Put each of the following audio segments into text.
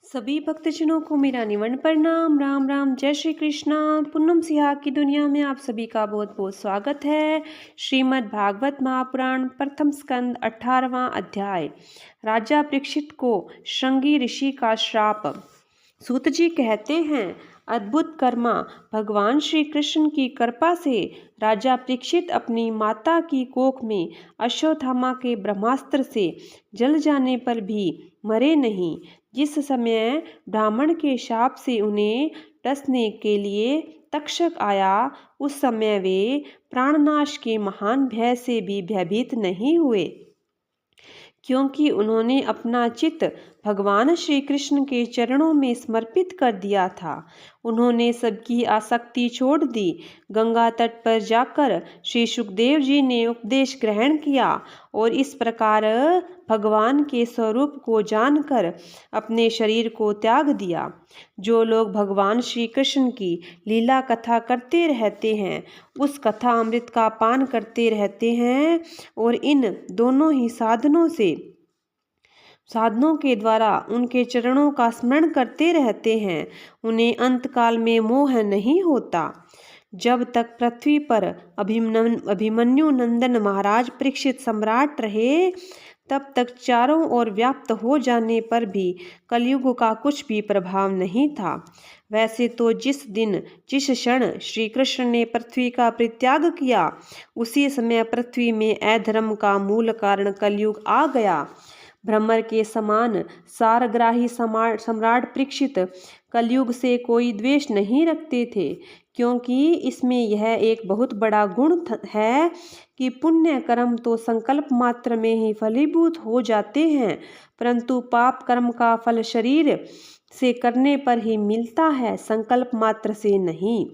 सभी भक्तजनों को मेरा निवंदन प्रणाम। राम राम, जय श्री कृष्णा। पूनम सिहा की दुनिया में आप सभी का बहुत बहुत स्वागत है। श्रीमद् भागवत महापुराण प्रथम स्कंद 18वां अध्याय। राजा परीक्षित को श्रृंगी ऋषि का श्राप। सूत जी कहते हैं, अद्भुत कर्मा भगवान श्री कृष्ण की कृपा से राजा परीक्षित अपनी माता की कोख में अश्वत्थामा के ब्रह्मास्त्र से जल जाने पर भी मरे नहीं। जिस समय ब्राह्मण के शाप से उन्हें डसने के लिए तक्षक आया, उस समय वे प्राणनाश के महान भय से भी भयभीत नहीं हुए, क्योंकि उन्होंने अपना चित्त भगवान श्री कृष्ण के चरणों में समर्पित कर दिया था। उन्होंने सबकी आसक्ति छोड़ दी। गंगा तट पर जाकर श्री सुखदेव जी ने उपदेश ग्रहण किया और इस प्रकार भगवान के स्वरूप को जानकर अपने शरीर को त्याग दिया। जो लोग भगवान श्री कृष्ण की लीला कथा करते रहते हैं, उस कथा अमृत का पान करते रहते हैं और इन दोनों ही साधनों के द्वारा उनके चरणों का स्मरण करते रहते हैं, उन्हें अंतकाल में मोह नहीं होता। जब तक पृथ्वी पर अभिमन्यु नंदन महाराज परीक्षित सम्राट रहे, तब तक चारों ओर व्याप्त हो जाने पर भी कलयुग का कुछ भी प्रभाव नहीं था। वैसे तो जिस क्षण श्री कृष्ण ने पृथ्वी का परित्याग किया, उसी समय पृथ्वी में अधर्म का मूल कारण कलयुग आ गया। भ्रमर के समान सारग्राही सम्राट परीक्षित कलयुग से कोई द्वेष नहीं रखते थे, क्योंकि इसमें यह एक बहुत बड़ा गुण है कि पुण्य कर्म तो संकल्प मात्र में ही फलीभूत हो जाते हैं, परंतु पाप कर्म का फल शरीर से करने पर ही मिलता है, संकल्प मात्र से नहीं।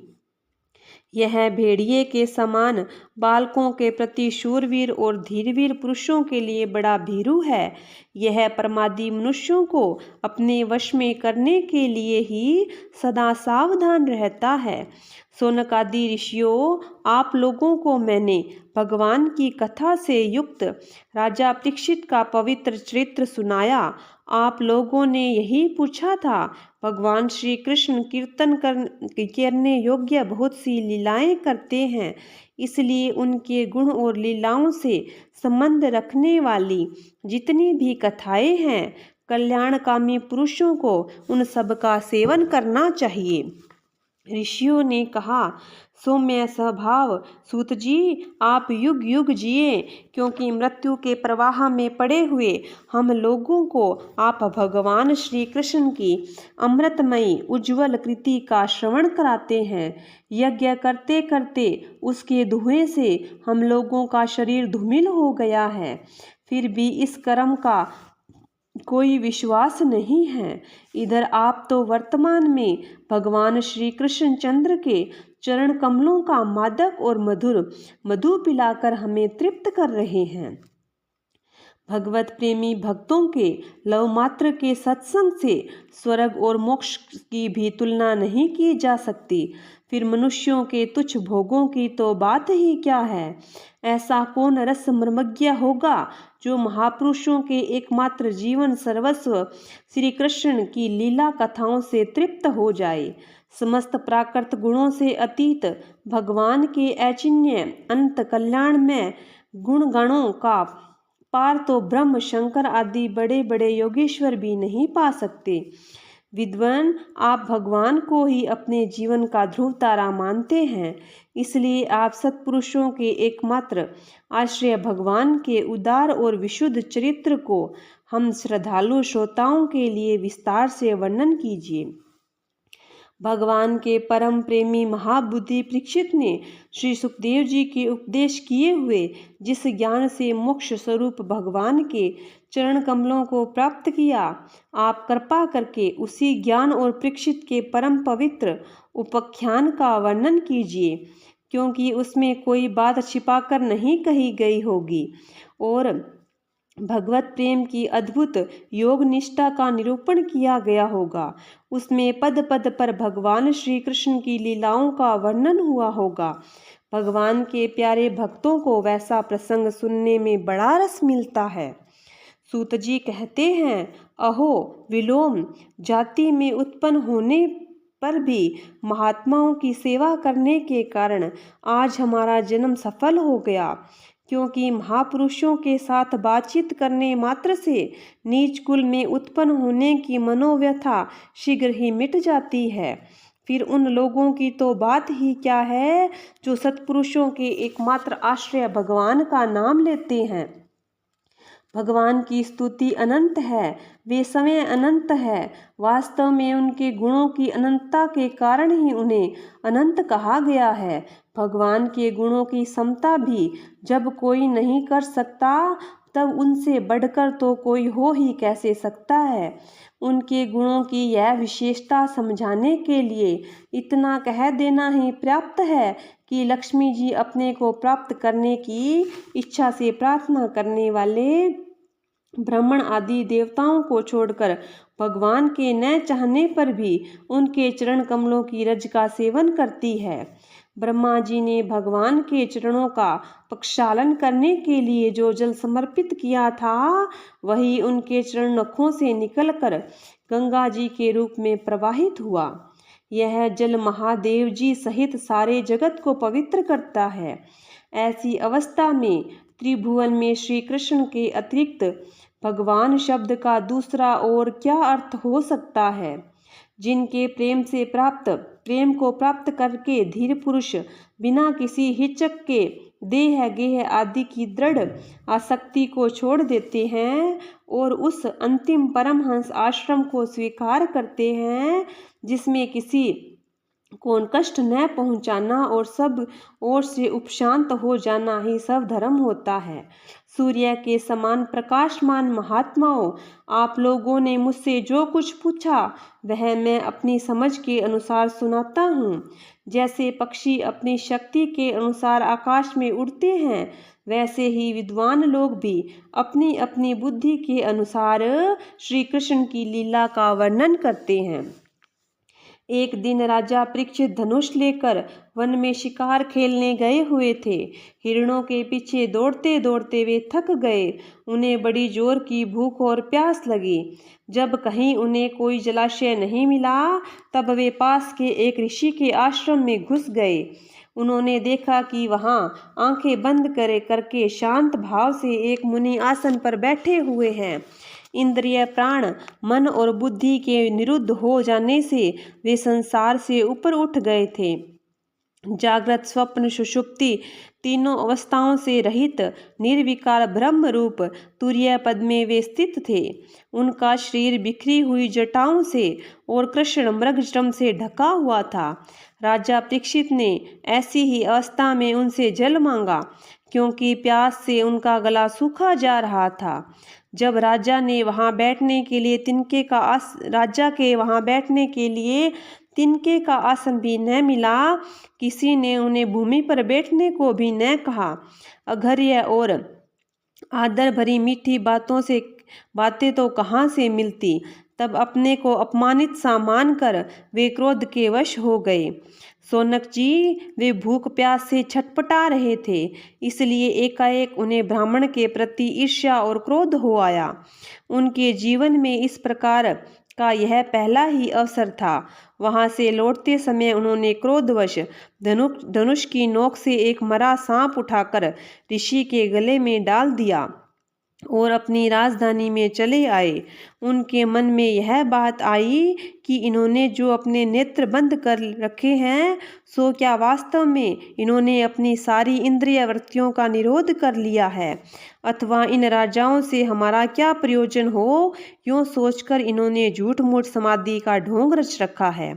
यह भेड़िए के समान बालकों के प्रति शूरवीर और धीरवीर पुरुषों के लिए बड़ा भीरू है। यह प्रमादी मनुष्यों को अपने वश में करने के लिए ही सदा सावधान रहता है। सोनकादि ऋषियों, आप लोगों को मैंने भगवान की कथा से युक्त राजा परीक्षित का पवित्र चरित्र सुनाया। आप लोगों ने यही पूछा था, भगवान श्री कृष्ण कीर्तन करने योग्य बहुत सी लीलाएं करते हैं, इसलिए उनके गुण और लीलाओं से संबंध रखने वाली जितनी भी कथाएं हैं, कल्याणकामी पुरुषों को उन सब का सेवन करना चाहिए। ऋषियों ने कहा, सौम्य स्वभाव सूत जी, आप युग युग जिए, क्योंकि मृत्यु के प्रवाह में पड़े हुए हम लोगों को आप भगवान श्री कृष्ण की अमृतमयी उज्जवल कृति का श्रवण कराते हैं। यज्ञ करते करते उसके धुएं से हम लोगों का शरीर धूमिल हो गया है, फिर भी इस कर्म का कोई विश्वास नहीं है। इधर आप तो वर्तमान में भगवान श्री कृष्ण चंद्र के चरण कमलों का मादक और मधु पिलाकर हमें तृप्त कर रहे हैं। भगवत प्रेमी भक्तों के लव मात्र के सत्संग से स्वर्ग और मोक्ष की भी तुलना नहीं की जा सकती, फिर मनुष्यों के तुच्छ भोगों की तो बात ही क्या है। ऐसा कौन रस मर्मज्ञ होगा जो महापुरुषों के एकमात्र जीवन सर्वस्व श्री कृष्ण की लीला कथाओं से तृप्त हो जाए। समस्त प्राकृत गुणों से अतीत भगवान के अचिन्त्य अनंत कल्याण में गुण गणों का पार तो ब्रह्म शंकर आदि बड़े बड़े योगेश्वर भी नहीं पा सकते। विद्वान, आप भगवान को ही अपने जीवन का ध्रुव तारा मानते हैं, इसलिए आप सत्पुरुषों के एकमात्र आश्रय भगवान के उदार और विशुद्ध चरित्र को हम श्रद्धालु श्रोताओं के लिए विस्तार से वर्णन कीजिए। भगवान के परम प्रेमी महाबुद्धि परीक्षित ने श्री सुखदेव जी के उपदेश किए हुए जिस ज्ञान से मोक्ष स्वरूप भगवान के चरण कमलों को प्राप्त किया, आप कृपा करके उसी ज्ञान और परीक्षित के परम पवित्र उपाख्यान का वर्णन कीजिए, क्योंकि उसमें कोई बात छिपाकर नहीं कही गई होगी और भगवत प्रेम की अद्भुत योग निष्ठा का निरूपण किया गया होगा। उसमें पद पद पर भगवान श्री कृष्ण की लीलाओं का वर्णन हुआ होगा। भगवान के प्यारे भक्तों को वैसा प्रसंग सुनने में बड़ा रस मिलता है। सूत जी कहते हैं, अहो विलोम जाति में उत्पन्न होने पर भी महात्माओं की सेवा करने के कारण आज हमारा जन्म सफल हो गया, क्योंकि महापुरुषों के साथ बातचीत करने मात्र से नीच कुल में उत्पन्न होने की मनोव्यथा शीघ्र ही मिट जाती है। फिर उन लोगों की तो बात ही क्या है जो सत्पुरुषों के एकमात्र आश्रय भगवान का नाम लेते हैं। भगवान की स्तुति अनंत है, वे समय अनंत है। वास्तव में उनके गुणों की अनंतता के कारण ही उन्हें अनंत कहा गया है। भगवान के गुणों की समता भी जब कोई नहीं कर सकता, तब उनसे बढ़कर तो कोई हो ही कैसे सकता है। उनके गुणों की यह विशेषता समझाने के लिए इतना कह देना ही पर्याप्त है कि लक्ष्मी जी अपने को प्राप्त करने की इच्छा से प्रार्थना करने वाले ब्राह्मण आदि देवताओं को छोड़कर भगवान के न चाहने पर भी उनके चरण कमलों की रज का सेवन करती है। ब्रह्मा जी ने भगवान के चरणों का प्रक्षालन करने के लिए जो जल समर्पित किया था, वही उनके चरण नखों से निकलकर गंगा जी के रूप में प्रवाहित हुआ। यह जल महादेव जी सहित सारे जगत को पवित्र करता है। ऐसी अवस्था में त्रिभुवन में श्री कृष्ण के अतिरिक्त भगवान शब्द का दूसरा और क्या अर्थ हो सकता है। जिनके प्रेम को प्राप्त करके धीर पुरुष बिना किसी हिचक के देह गेह आदि की दृढ़ आसक्ति को छोड़ देते हैं और उस अंतिम परमहंस आश्रम को स्वीकार करते हैं, जिसमें किसी को कष्ट न पहुंचाना और सब ओर से उपशांत हो जाना ही सब धर्म होता है। सूर्य के समान प्रकाशमान महात्माओं, आप लोगों ने मुझसे जो कुछ पूछा वह मैं अपनी समझ के अनुसार सुनाता हूँ। जैसे पक्षी अपनी शक्ति के अनुसार आकाश में उड़ते हैं, वैसे ही विद्वान लोग भी अपनी अपनी बुद्धि के अनुसार श्री कृष्ण की लीला का वर्णन करते हैं। एक दिन राजा परीक्षित धनुष लेकर वन में शिकार खेलने गए हुए थे। हिरणों के पीछे दौड़ते दौड़ते वे थक गए। उन्हें बड़ी जोर की भूख और प्यास लगी। जब कहीं उन्हें कोई जलाशय नहीं मिला, तब वे पास के एक ऋषि के आश्रम में घुस गए। उन्होंने देखा कि वहां आंखें बंद करके शांत भाव से एक मुनि आसन पर बैठे हुए हैं। इंद्रिय प्राण मन और बुद्धि के निरुद्ध हो जाने से वे संसार से ऊपर उठ गए थे। जागृत स्वप्न सुषुप्ति तीनों अवस्थाओं से रहित निर्विकार ब्रह्म रूप तुरीय पद में वे स्थित थे। उनका शरीर बिखरी हुई जटाओं से और कृष्ण मृगश्रम से ढका हुआ था। राजा परीक्षित ने ऐसी ही अवस्था में उनसे जल मांगा, क्योंकि प्यास से उनका गला सूखा जा रहा था। जब राजा के वहां बैठने के लिए तिनके का आसन भी न मिला, किसी ने उन्हें भूमि पर बैठने को भी न कहा। अघर्य और आदर भरी मीठी बातें तो कहाँ से मिलती। तब अपने को अपमानित सा मानकर वे क्रोध के वश हो गए। सोनक जी, वे भूख प्यास से छटपटा रहे थे, इसलिए एकाएक उन्हें ब्राह्मण के प्रति ईर्ष्या और क्रोध हो आया। उनके जीवन में इस प्रकार का यह पहला ही अवसर था। वहां से लौटते समय उन्होंने क्रोधवश धनुष की नोक से एक मरा सांप उठाकर ऋषि के गले में डाल दिया और अपनी राजधानी में चले आए। उनके मन में यह बात आई कि इन्होंने जो अपने नेत्र बंद कर रखे हैं, सो क्या वास्तव में इन्होंने अपनी सारी इंद्रिय वृत्तियों का निरोध कर लिया है, अथवा इन राजाओं से हमारा क्या प्रयोजन हो। यूँ सोचकर इन्होंने झूठ मूठ समाधि का ढोंग रच रखा है।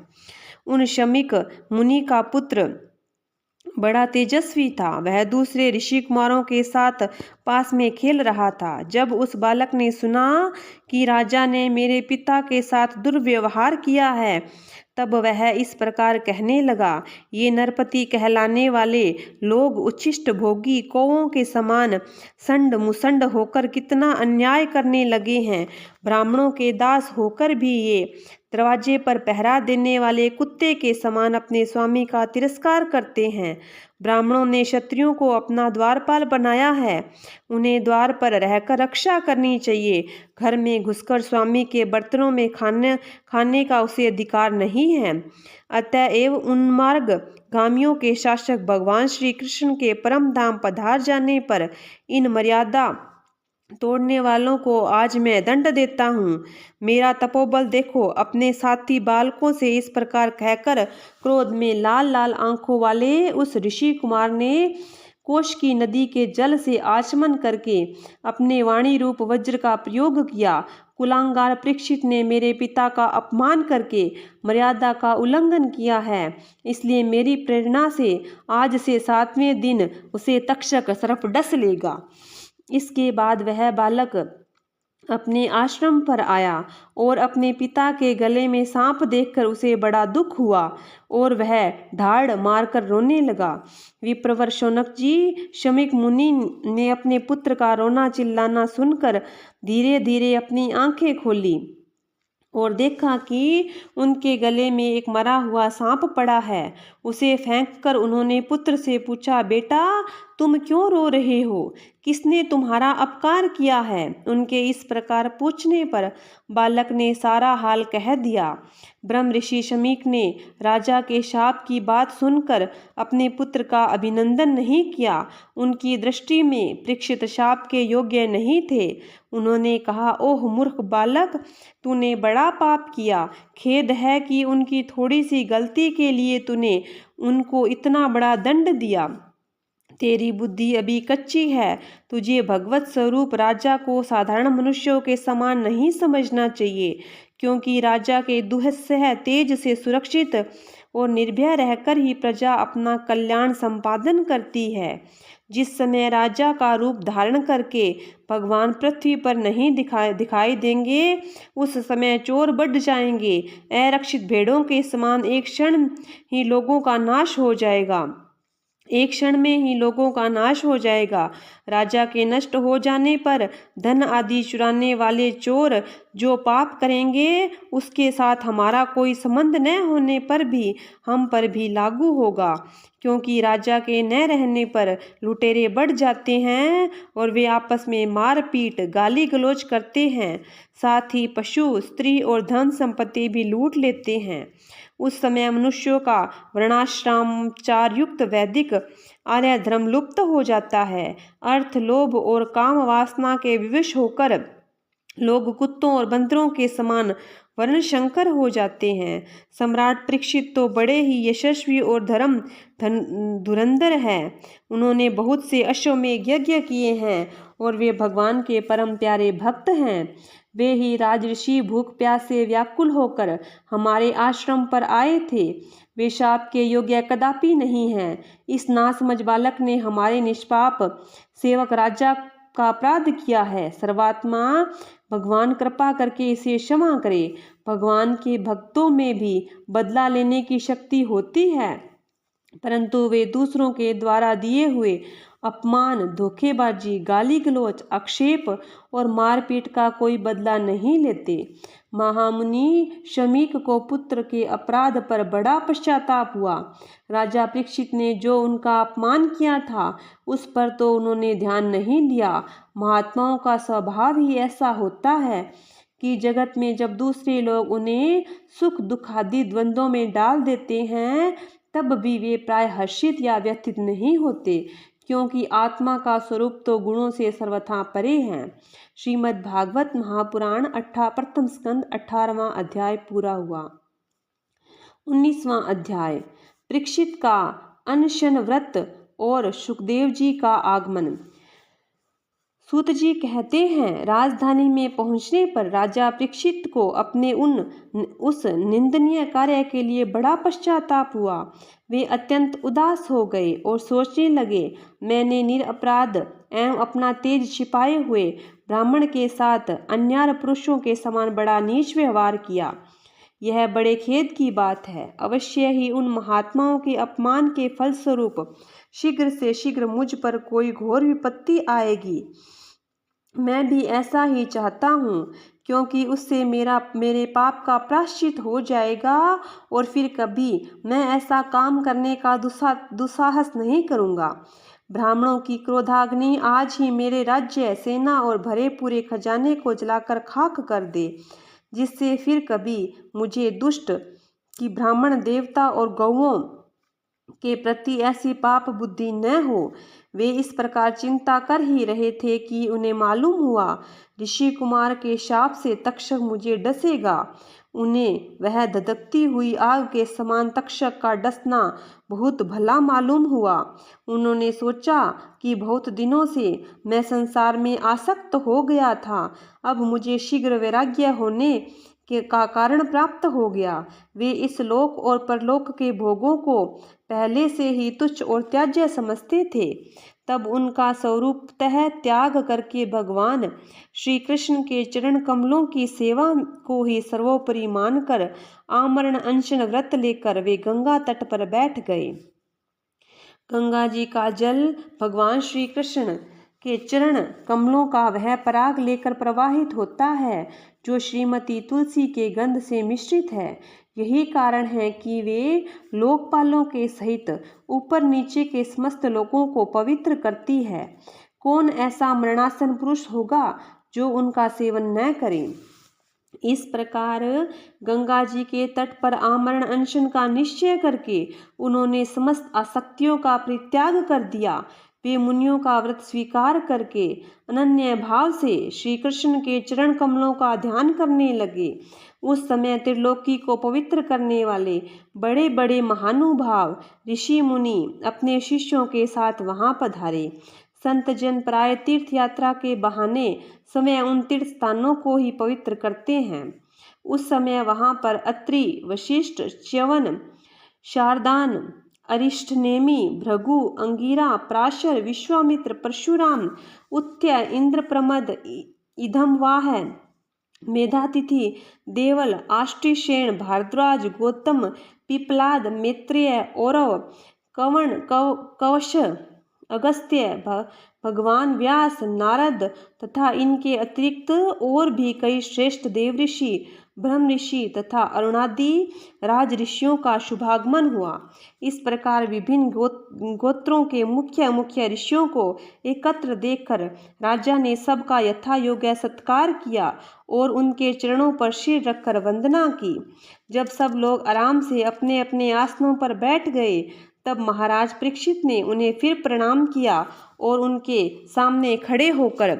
उन शमीक मुनि का पुत्र बड़ा तेजस्वी था। वह दूसरे ऋषि कुमारों के साथ पास में खेल रहा था। जब उस बालक ने सुना कि राजा ने मेरे पिता के साथ दुर्व्यवहार किया है, तब वह इस प्रकार कहने लगा, ये नरपति कहलाने वाले लोग उच्छिष्ट भोगी कौओं के समान संड मुसंड होकर कितना अन्याय करने लगे हैं। ब्राह्मणों के दास होकर भी ये दरवाजे पर पहरा देने वाले कुत्ते के समान अपने स्वामी का तिरस्कार करते हैं। ब्राह्मणों ने क्षत्रियों को अपना द्वारपाल बनाया है, उन्हें द्वार पर रहकर रक्षा करनी चाहिए। घर में घुसकर स्वामी के बर्तनों में खाने का उसे अधिकार नहीं है। अतएव उन्मार्ग गामियों के शासक भगवान श्री कृष्ण के परम धाम पधार जाने पर इन मर्यादा तोड़ने वालों को आज मैं दंड देता हूँ। मेरा तपोबल देखो। अपने साथी बालकों से इस प्रकार कहकर क्रोध में लाल लाल आंखों वाले उस ऋषि कुमार ने कोश की नदी के जल से आचमन करके अपने वाणी रूप वज्र का प्रयोग किया। कुलांगार परीक्षित ने मेरे पिता का अपमान करके मर्यादा का उल्लंघन किया है, इसलिए मेरी प्रेरणा से आज से 7वें दिन उसे तक्षक सर्प डस लेगा। इसके बाद वह बालक अपने आश्रम पर आया और अपने पिता के गले में सांप देखकर उसे बड़ा दुख हुआ और वह ढाड़ मारकर रोने लगा। विप्रवर शौनक जी, शमीक मुनि ने अपने पुत्र का रोना चिल्लाना सुनकर धीरे धीरे अपनी आंखें खोली और देखा कि उनके गले में एक मरा हुआ सांप पड़ा है। उसे फेंककर उन्होंने पुत्र से पूछा, बेटा तुम क्यों रो रहे हो? किसने तुम्हारा अपकार किया है? उनके इस प्रकार पूछने पर बालक ने सारा हाल कह दिया। ब्रह्म ऋषि शमीक ने राजा के शाप की बात सुनकर अपने पुत्र का अभिनंदन नहीं किया। उनकी दृष्टि में परीक्षित शाप के योग्य नहीं थे। उन्होंने कहा, ओह मूर्ख बालक, तूने बड़ा पाप किया। खेद है कि उनकी थोड़ी सी गलती के लिए तूने उनको इतना बड़ा दंड दिया। तेरी बुद्धि अभी कच्ची है। तुझे भगवत स्वरूप राजा को साधारण मनुष्यों के समान नहीं समझना चाहिए, क्योंकि राजा के दुस्सह तेज से सुरक्षित और निर्भय रहकर ही प्रजा अपना कल्याण संपादन करती है। जिस समय राजा का रूप धारण करके भगवान पृथ्वी पर नहीं दिखाई देंगे, उस समय चोर बढ़ जाएंगे। अरक्षित भेड़ों के समान एक क्षण ही लोगों का नाश हो जाएगा। एक क्षण में ही लोगों का नाश हो जाएगा। राजा के नष्ट हो जाने पर धन आदि चुराने वाले चोर जो पाप करेंगे, उसके साथ हमारा कोई संबंध न होने पर भी हम पर भी लागू होगा, क्योंकि राजा के न रहने पर लुटेरे बढ़ जाते हैं और वे आपस में मारपीट गाली गलौज करते हैं, साथ ही पशु, स्त्री और धन संपत्ति भी लूट लेते हैं। उस समय मनुष्यों का वर्णाश्रमाचार युक्त वैदिक आर्य धर्म लुप्त हो जाता है। अर्थ, लोभ और काम वासना के विवश होकर लोग कुत्तों और बंदरों के समान वर्णशंकर हो जाते हैं। सम्राट परीक्षित तो बड़े ही यशस्वी और धुरंधर हैं। उन्होंने बहुत से अश्वमेध यज्ञ किए हैं और वे भगवान के परम प्यारे भक्त हैं। वे ही राजऋषि भूख प्यास से व्याकुल होकर हमारे आश्रम पर आए थे। वे शाप के योग्य कदापि नहीं हैं। इस नासमझ बालक ने हमारे निष्पाप सेवक राजा का अपराध किया है। सर्वात्मा भगवान कृपा करके इसे क्षमा करे। भगवान के भक्तों में भी बदला लेने की शक्ति होती है, परंतु वे दूसरों के द्वारा दिए हुए अपमान, धोखेबाजी, गाली गलौज, आक्षेप और मारपीट का कोई बदला नहीं लेते। महामुनि शमीक को पुत्र के अपराध पर बड़ा पश्चाताप हुआ। राजा परीक्षित ने जो उनका अपमान किया था, उस पर तो उन्होंने ध्यान नहीं दिया। महात्माओं का स्वभाव ही ऐसा होता है कि जगत में जब दूसरे लोग उन्हें सुख दुख आदि द्वंद्वों में डाल देते हैं, तब भी वे प्राय हर्षित या व्यथित नहीं होते, क्योंकि आत्मा का स्वरूप तो गुणों से सर्वथा परे है। श्रीमद् भागवत महापुराण प्रथम स्कंद 18वां अध्याय पूरा हुआ। 19वां अध्याय परीक्षित का अनशन व्रत और सुखदेव जी का आगमन। सूत जी कहते हैं, राजधानी में पहुंचने पर राजा परीक्षित को अपने उस निंदनीय कार्य के लिए बड़ा पश्चाताप हुआ। वे अत्यंत उदास हो गए और सोचने लगे, मैंने निरपराध एवं अपना तेज छिपाए हुए ब्राह्मण के साथ अन्यार पुरुषों के समान बड़ा नीच व्यवहार किया। यह बड़े खेद की बात है। अवश्य ही उन महात्माओं के अपमान के फलस्वरूप शीघ्र से शीघ्र मुझ पर कोई घोर विपत्ति आएगी। मैं भी ऐसा ही चाहता हूँ क्योंकि उससे मेरे पाप का प्रायश्चित हो जाएगा और फिर कभी मैं ऐसा काम करने का दुस्साहस नहीं करूँगा। ब्राह्मणों की क्रोधाग्नि आज ही मेरे राज्य, सेना और भरे पूरे खजाने को जलाकर खाक कर दे, जिससे फिर कभी मुझे दुष्ट कि ब्राह्मण देवता और गौओं के प्रति ऐसी पाप बुद्धि न हो। वे इस प्रकार चिंता कर ही रहे थे कि उन्हें मालूम हुआ ऋषि कुमार के शाप से तक्षक मुझे डसेगा। उन्हें वह धधकती हुई आग के समान तक्षक का डसना बहुत भला मालूम हुआ। उन्होंने सोचा कि बहुत दिनों से मैं संसार में आसक्त हो गया था, अब मुझे शीघ्र वैराग्य होने का कारण प्राप्त हो गया। वे इस लोक और परलोक के भोगों को पहले से ही तुच्छ और त्याज्य समझते थे। तब उनका स्वरूपतः त्याग करके भगवान श्री कृष्ण के चरण कमलों की सेवा को ही सर्वोपरि मानकर आमरण अनशन व्रत लेकर वे गंगा तट पर बैठ गए। गंगा जी का जल भगवान श्री कृष्ण के चरण कमलों का वह पराग लेकर प्रवाहित होता है जो श्रीमती तुलसी के गंध से मिश्रित है। यही कारण है कि वे लोकपालों के सहित ऊपर नीचे के समस्त लोगों को पवित्र करती है। कौन ऐसा मरणासन पुरुष होगा जो उनका सेवन न करे। इस प्रकार गंगा जी के तट पर आमरण अनशन का निश्चय करके उन्होंने समस्त आसक्तियों का परित्याग कर दिया। वे मुनियों का व्रत स्वीकार करके अनन्य भाव से श्री कृष्ण के चरण कमलों का ध्यान करने लगे। उस समय त्रिलोकी को पवित्र करने वाले बड़े बड़े महानुभाव ऋषि मुनि अपने शिष्यों के साथ वहां पधारे। संत जन प्राय तीर्थ यात्रा के बहाने समय उन तीर्थ स्थानों को ही पवित्र करते हैं। उस समय वहां पर अत्रि, वशिष्ठ, च्यवन, शारदान, अरिष्टनेमि, भृगु, अंगिरा, प्राशर, विश्वामित्र, परशुराम, उत्य, इंद्रप्रमद, इदमवाह, मेधातिथि, देवल, आष्टिशेण, भारद्वाज, गौतम, पिपलाद, मैत्रेय, औरव, कवण, कवश, अगस्त्य, भगवान व्यास, नारद तथा इनके अतिरिक्त और भी कई श्रेष्ठ देव ऋषि, ब्रह्म ऋषि तथा अरुणादि राज ऋषियों का शुभागमन हुआ। इस प्रकार विभिन्न गोत्रों के मुख्य मुख्य ऋषियों को एकत्र देखकर राजा ने सबका यथा योग्य सत्कार किया और उनके चरणों पर सिर रखकर वंदना की। जब सब लोग आराम से अपने अपने आसनों पर बैठ गए तब महाराज परीक्षित ने उन्हें फिर प्रणाम किया और उनके सामने खड़े होकर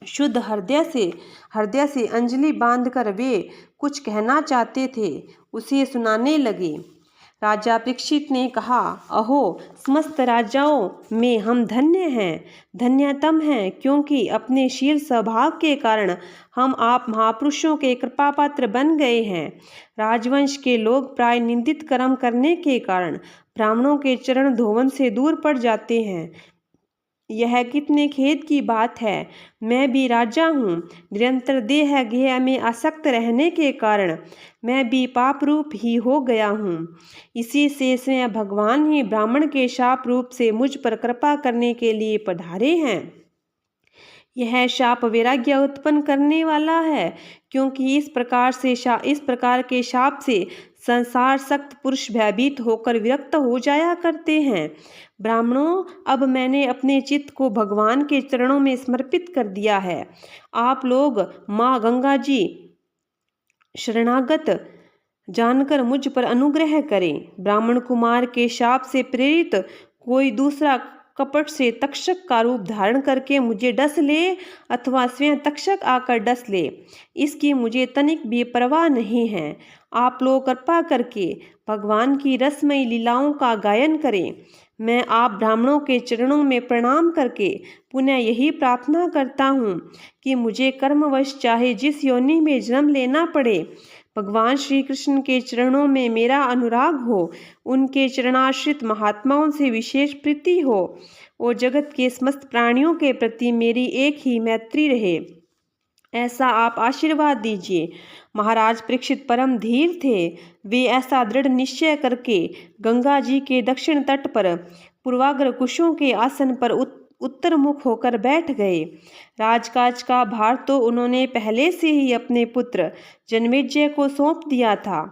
शुद्ध हृदय से अंजलि बांधकर वे कुछ कहना चाहते थे उसे सुनाने लगे। राजा परीक्षित ने कहा, अहो समस्त राजाओं में हम धन्य हैं, धन्यतम हैं, क्योंकि अपने शील स्वभाव के कारण हम आप महापुरुषों के कृपा पात्र बन गए हैं। राजवंश के लोग प्राय निंदित कर्म करने के कारण ब्राह्मणों के चरण धोवन से दूर पड़ जाते हैं। यह कितने खेद की बात है। मैं भी राजा हूँ। निरंतर देह गेह में आसक्त रहने के कारण मैं भी पाप रूप ही हो गया हूँ। इसी से स्वयं भगवान ही ब्राह्मण के शाप रूप से मुझ पर कृपा करने के लिए पधारे हैं। यह शाप वैराग्य उत्पन्न करने वाला है, क्योंकि इस प्रकार के शाप से संसार सक्त पुरुष भयभीत होकर विरक्त हो जाया करते हैं। ब्राह्मणों, अब मैंने अपने चित्त को भगवान के चरणों में समर्पित कर दिया है। आप लोग माँ गंगा जी शरणागत जानकर मुझ पर अनुग्रह करें। ब्राह्मण कुमार के शाप से प्रेरित कोई दूसरा कपट से तक्षक का रूप धारण करके मुझे डस ले अथवा स्वयं तक्षक आकर डस ले, इसकी मुझे तनिक भी परवाह नहीं है। आप लोग कृपा करके भगवान की रसमयी लीलाओं का गायन करें। मैं आप ब्राह्मणों के चरणों में प्रणाम करके पुनः यही प्रार्थना करता हूँ कि मुझे कर्मवश चाहे जिस योनि में जन्म लेना पड़े, भगवान श्री कृष्ण के चरणों में मेरा अनुराग हो, उनके चरणाश्रित महात्माओं से विशेष प्रीति हो और जगत के समस्त प्राणियों के प्रति मेरी एक ही मैत्री रहे, ऐसा आप आशीर्वाद दीजिए। महाराज परीक्षित परम धीर थे। वे ऐसा दृढ़ निश्चय करके गंगा जी के दक्षिण तट पर पूर्वाग्र कुशों के आसन पर उत्तर मुख होकर बैठ गए। राजकाज का भार तो उन्होंने पहले से ही अपने पुत्र जन्मेजय को सौंप दिया था।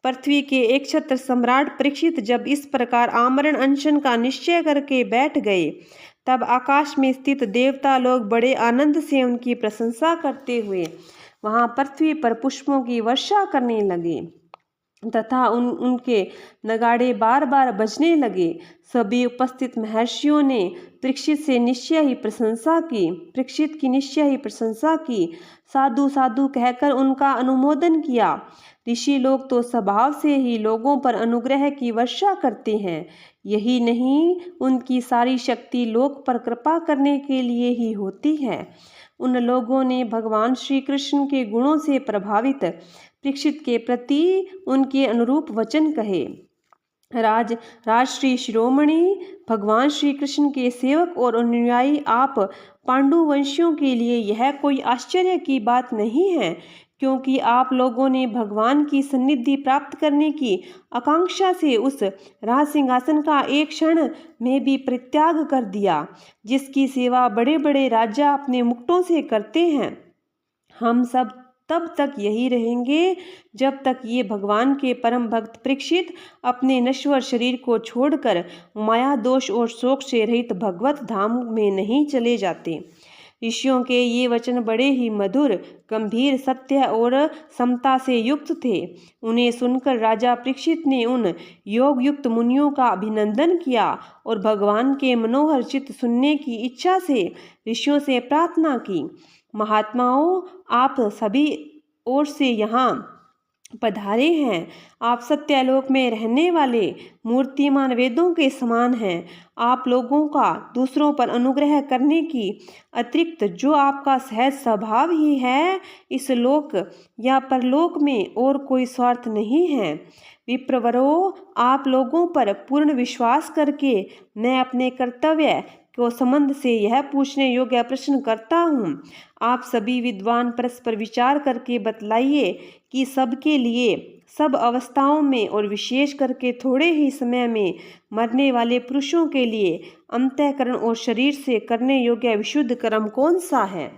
पृथ्वी के एक छत्र सम्राट परीक्षित जब इस प्रकार आमरण अनशन का निश्चय करके बैठ गए, तब आकाश में स्थित देवता लोग बड़े आनंद से उनकी प्रशंसा करते हुए वहां पृथ्वी पर पुष्पों की वर्षा करने लगे तथा उनके नगाड़े बार बार बजने लगे। सभी उपस्थित महर्षियों ने परीक्षित की निश्चय ही प्रशंसा की। साधु साधु कहकर उनका अनुमोदन किया। ऋषि लोग तो स्वभाव से ही लोगों पर अनुग्रह की वर्षा करते हैं। यही नहीं, उनकी सारी शक्ति लोक पर कृपा करने के लिए ही होती है। उन लोगों ने भगवान श्री कृष्ण के गुणों से प्रभावित परीक्षित के प्रति उनके अनुरूप वचन कहे। राजश्री शिरोमणि, भगवान श्री कृष्ण के सेवक और अनुयायी आप पांडुवंशियों के लिए यह कोई आश्चर्य की बात नहीं है, क्योंकि आप लोगों ने भगवान की सन्निधि प्राप्त करने की आकांक्षा से उस राज सिंहासन का एक क्षण में भी परित्याग कर दिया, जिसकी सेवा बड़े बड़े राजा अपने मुकुटों से करते हैं। हम सब तब तक यही रहेंगे जब तक ये भगवान के परम भक्त परीक्षित अपने नश्वर शरीर को छोड़कर माया दोष और शोक से रहित भगवत धाम में नहीं चले जाते। ऋषियों के ये वचन बड़े ही मधुर, गंभीर, सत्य और समता से युक्त थे। उन्हें सुनकर राजा परीक्षित ने उन योग युक्त मुनियों का अभिनंदन किया और भगवान के मनोहर चित्त सुनने की इच्छा से ऋषियों से प्रार्थना की। महात्माओं, आप सभी ओर से यहाँ पधारे हैं। आप सत्यालोक में रहने वाले मूर्तिमान वेदों के समान हैं। आप लोगों का दूसरों पर अनुग्रह करने की अतिरिक्त जो आपका सहज स्वभाव ही है, इस लोक या परलोक में और कोई स्वार्थ नहीं है। विप्रवरों, आप लोगों पर पूर्ण विश्वास करके मैं अपने कर्तव्य को संबंध से यह पूछने योग्य प्रश्न करता हूँ। आप सभी विद्वान परस्पर विचार करके बतलाइए कि सबके लिए, सब अवस्थाओं में और विशेष करके थोड़े ही समय में मरने वाले पुरुषों के लिए अंतःकरण और शरीर से करने योग्य विशुद्ध कर्म कौन सा है।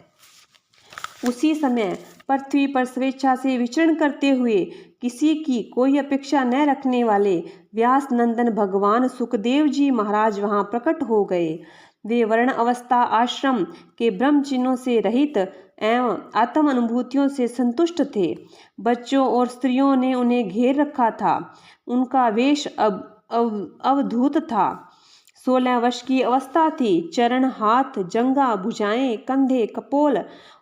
उसी समय पृथ्वी पर स्वेच्छा से विचरण करते हुए किसी की कोई अपेक्षा न रखने वाले व्यास नंदन भगवान सुखदेव जी महाराज वहां प्रकट हो गए। वे वर्ण अवस्था आश्रम के ब्रह्म चिन्हों से रहित एवं आत्म अनुभूतियों से संतुष्ट थे। बच्चों और स्त्रियों ने उन्हें घेर रखा था। उनका वेश अवधूत था। 16 वर्ष की अवस्था थी। चरण, हाथ, जंघा, भुजाएं, कंधे, कपोल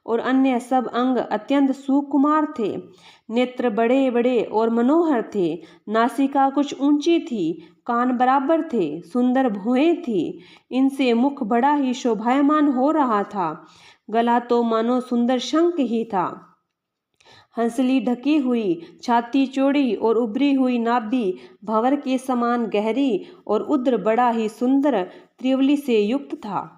और अन्य सब अंग अत्यंत सुकुमार थे। नेत्र बड़े बड़े और मनोहर थे। नासिका कुछ ऊंची थी। कान बराबर थे। सुंदर भुएं थी। इनसे मुख बड़ा ही शोभायमान हो रहा था। गला तो मानो सुंदर शंख ही था। हंसली ढकी हुई, छाती चौड़ी और उभरी हुई नाभि भंवर के समान गहरी और उदर बड़ा ही सुंदर त्रिवली से युक्त था।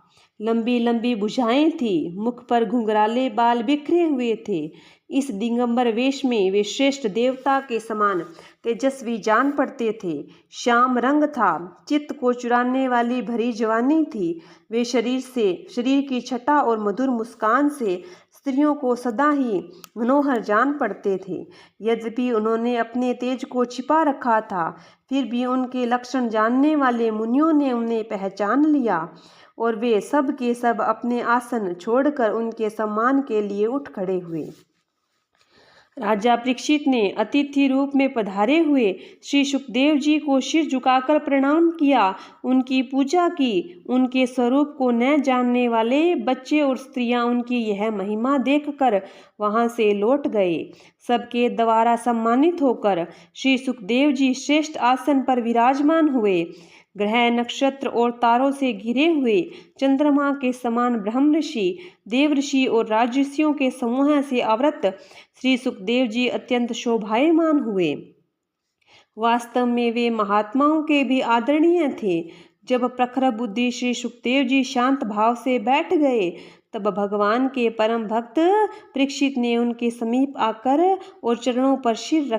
लंबी लंबी भुजाएं थी। मुख पर घुंघराले बाल बिखरे हुए थे। इस दिगंबर वेश में वे श्रेष्ठ देवता के समान तेजस्वी जान पड़ते थे। श्याम रंग था। चित्त को चुराने वाली भरी जवानी थी। वे शरीर की छटा और मधुर मुस्कान से स्त्रियों को सदा ही मनोहर जान पड़ते थे। यद्यपि उन्होंने अपने तेज को छिपा रखा था, फिर भी उनके लक्षण जानने वाले मुनियों ने उन्हें पहचान लिया और वे सब के सब अपने आसन छोड़कर उनके सम्मान के लिए उठ खड़े हुए। राजा परीक्षित ने अतिथि रूप में पधारे हुए श्री सुखदेव जी को सिर झुकाकर प्रणाम किया, उनकी पूजा की। उनके स्वरूप को न जानने वाले बच्चे और स्त्रियां उनकी यह महिमा देखकर वहां से लौट गए। सबके द्वारा सम्मानित होकर श्री सुखदेव जी श्रेष्ठ आसन पर विराजमान हुए। ग्रह, नक्षत्र और तारों से घिरे हुए चंद्रमा के समान ब्रह्म ऋषि, देव ऋषि और राजऋषियों के समूह से आवृत श्री सुखदेव जी अत्यंत शोभायमान हुए। वास्तव में वे महात्माओं के भी आदरणीय थे। जब प्रखर बुद्धि श्री सुखदेव जी शांत भाव से बैठ गए, तब भगवान के परम भक्त परीक्षित ने उनके समीप आकर और चरणों पर सिर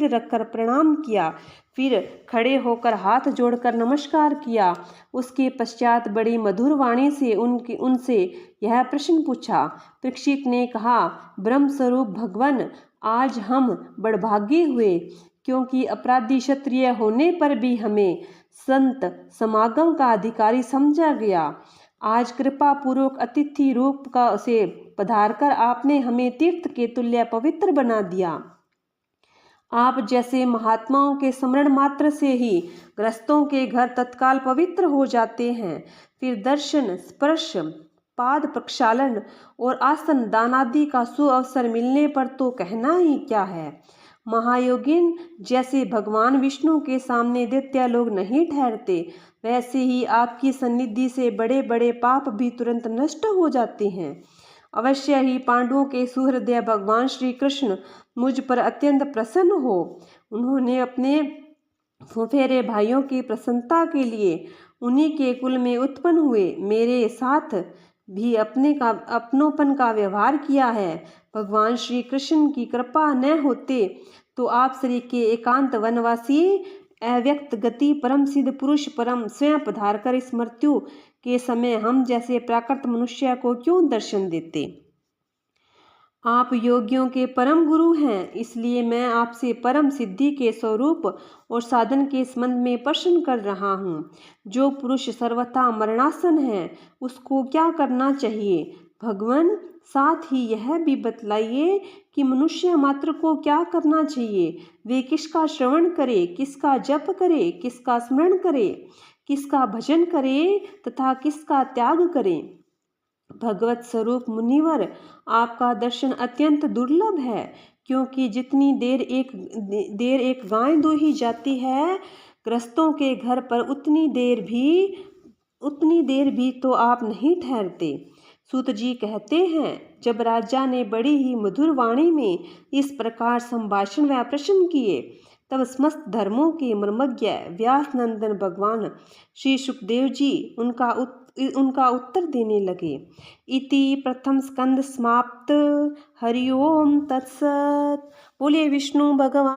रखकर प्रणाम किया। फिर खड़े होकर हाथ जोड़कर नमस्कार किया। उसके पश्चात बड़ी मधुर वाणी से उनसे यह प्रश्न पूछा। परीक्षित ने कहा, ब्रह्म स्वरूप भगवान, आज हम बड़भागी हुए, क्योंकि अपराधी क्षत्रिय होने पर भी हमें संत समागम का अधिकारी समझा गया। आज कृपा पूर्वक अतिथि रूप से पधारकर आपने हमें तीर्थ के तुल्य पवित्र बना दिया। आप जैसे महात्माओं के स्मरण मात्र से ही ग्रस्तों के घर तत्काल पवित्र हो जाते हैं। फिर दर्शन, स्पर्श, पाद प्रक्षालन और आसन दान आदि का सुअवसर मिलने पर तो कहना ही क्या है। महायोगिन जैसे भगवान विष्णु के सामने दैत्य लोग नहीं ठहरते, वैसे ही आपकी सन्निधि से बड़े बड़े पाप भी तुरंत नष्ट हो जाते हैं। अवश्य ही पांडवों के सुहृदय भगवान श्री कृष्ण मुझ पर अत्यंत प्रसन्न हो। उन्होंने अपने फुफेरे भाइयों की प्रसन्नता के लिए उन्हीं के कुल में उत्पन्न हुए मेरे साथ भी अपनोपन का व्यवहार किया है। भगवान श्री कृष्ण की कृपा न होते तो आप श्री के एकांत वनवासी अव्यक्त गति परम सिद्ध पुरुष परम स्वयं पधारकर इस मृत्यु के समय हम जैसे प्राकृत मनुष्य को क्यों दर्शन देते। आप योगियों के परम गुरु हैं, इसलिए मैं आपसे परम सिद्धि के स्वरूप और साधन के संबंध में प्रश्न कर रहा हूँ। जो पुरुष सर्वथा मरणासन है, उसको क्या करना चाहिए? भगवान, साथ ही यह भी बतलाइए कि मनुष्य मात्र को क्या करना चाहिए। वे किसका श्रवण करे, किसका जप करे, किसका स्मरण करे, किसका भजन करे तथा किसका त्याग करे। भगवत स्वरूप मुनिवर, आपका दर्शन अत्यंत दुर्लभ है, क्योंकि जितनी देर एक गाय दोही जाती है ग्रस्तों के घर पर, उतनी देर भी तो आप नहीं ठहरते। सूत जी कहते हैं, जब राजा ने बड़ी ही मधुर वाणी में इस प्रकार संभाषण व प्रश्न किए, तब समस्त धर्मों के मर्मज्ञ व्यास नंदन भगवान श्री सुखदेव जी उनका उत्तर देने लगे। इति प्रथम स्कंद समाप्त। हरि ओम तत्सत। बोलिए विष्णु भगवान।